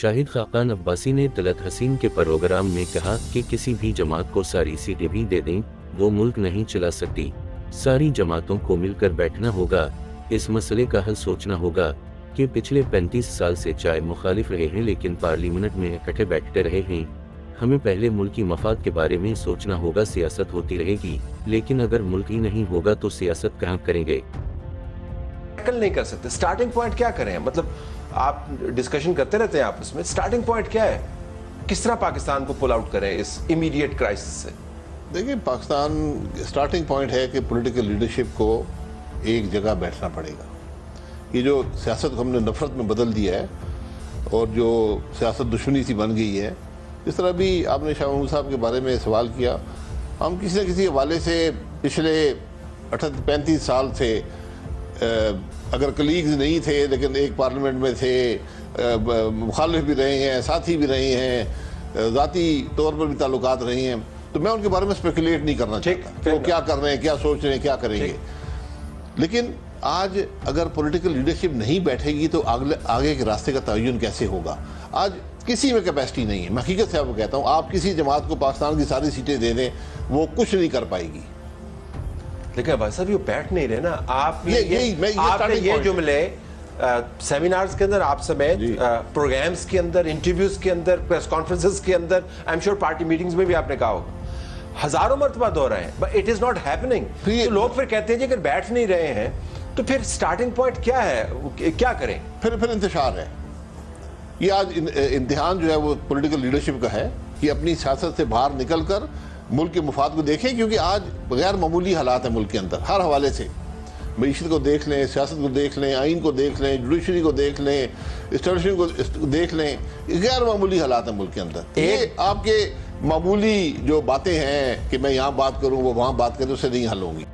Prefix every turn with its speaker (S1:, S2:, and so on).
S1: شاہد خاقان عباسی نے طلعت حسین کے پروگرام میں کہا کہ کسی بھی جماعت کو ساری سیٹیں بھی دے دیں وہ ملک نہیں چلا سکتی، ساری جماعتوں کو مل کر بیٹھنا ہوگا، اس مسئلے کا حل سوچنا ہوگا کہ پچھلے 35 سال سے چائے مخالف رہے ہیں لیکن پارلیمنٹ میں اکٹھے بیٹھتے رہے ہیں، ہمیں پہلے ملکی مفاد کے بارے میں سوچنا ہوگا۔ سیاست ہوتی رہے گی لیکن اگر ملک ہی نہیں ہوگا تو سیاست کہاں کریں گے؟
S2: نہیں کر سکتے۔ سٹارٹنگ پوائنٹ کیا کریں؟ مطلب آپ ڈسکشن کرتے رہتے ہیں آپس میں، سٹارٹنگ پوائنٹ کیا ہے؟ کس طرح پاکستان کو پل آؤٹ کریں اس امیڈیٹ کرائسس سے؟
S3: دیکھیں، پاکستان سٹارٹنگ پوائنٹ ہے کہ پولیٹیکل لیڈرشپ کو ایک جگہ بیٹھنا پڑے گا۔ یہ جو سیاست کو ہم نے نفرت میں بدل دیا ہے اور جو سیاست دشمنی سی بن گئی ہے، اس طرح بھی آپ نے شاہ محمود صاحب کے بارے میں سوال کیا، ہم کسی نہ کسی حوالے سے پچھلے 35 سال سے اگر کلیگز نہیں تھے لیکن ایک پارلیمنٹ میں تھے، مخالف بھی رہے ہیں، ساتھی بھی رہے ہیں، ذاتی طور پر بھی تعلقات رہے ہیں، تو میں ان کے بارے میں اسپیکولیٹ نہیں کرنا چاہتا کہ وہ کیا کر رہے ہیں، کیا سوچ رہے ہیں، کیا کریں گے۔ لیکن آج اگر پولیٹیکل لیڈرشپ نہیں بیٹھے گی تو آگے کے راستے کا تعین کیسے ہوگا؟ آج کسی میں کیپیسٹی نہیں ہے، میں حقیقت سے آپ کو کہتا ہوں، آپ کسی جماعت کو پاکستان کی ساری سیٹیں دے دیں وہ کچھ نہیں کر پائے گی۔
S2: لیکن بھائی صاحب یہ بیٹھ نہیں رہے نا، آپ نے یہ جملے سیمینارز کے اندر آپ سمیت پروگرامز کے اندر، انٹرویوز کے اندر، پریس کانفرنسز کے اندر، I am sure party meetings میں بھی آپ نے کہا ہوگا، ہزاروں مرتبہ دہرائے ہیں، but it is not happening. تو لوگ پھر کہتے ہیں جی اگر بیٹھ نہیں رہے ہیں تو پھر سٹارٹنگ پوائنٹ کیا ہے، کیا کریں؟
S3: پھر انتشار ہے۔ یہ آج امتحان جو ہے وہ پولیٹیکل لیڈرشپ کا ہے کہ اپنی سیاست سے باہر نکل کر ملک کے مفاد کو دیکھیں، کیونکہ آج غیر معمولی حالات ہیں ملک کے اندر ہر حوالے سے۔ معیشت کو دیکھ لیں، سیاست کو دیکھ لیں، آئین کو دیکھ لیں، جوڈیشری کو دیکھ لیں، اسٹیبلشمنٹ کو دیکھ لیں، غیر معمولی حالات ہیں ملک کے اندر۔ یہ آپ کے معمولی جو باتیں ہیں کہ میں یہاں بات کروں وہ وہاں بات کروں، اس سے نہیں حل ہوں گی۔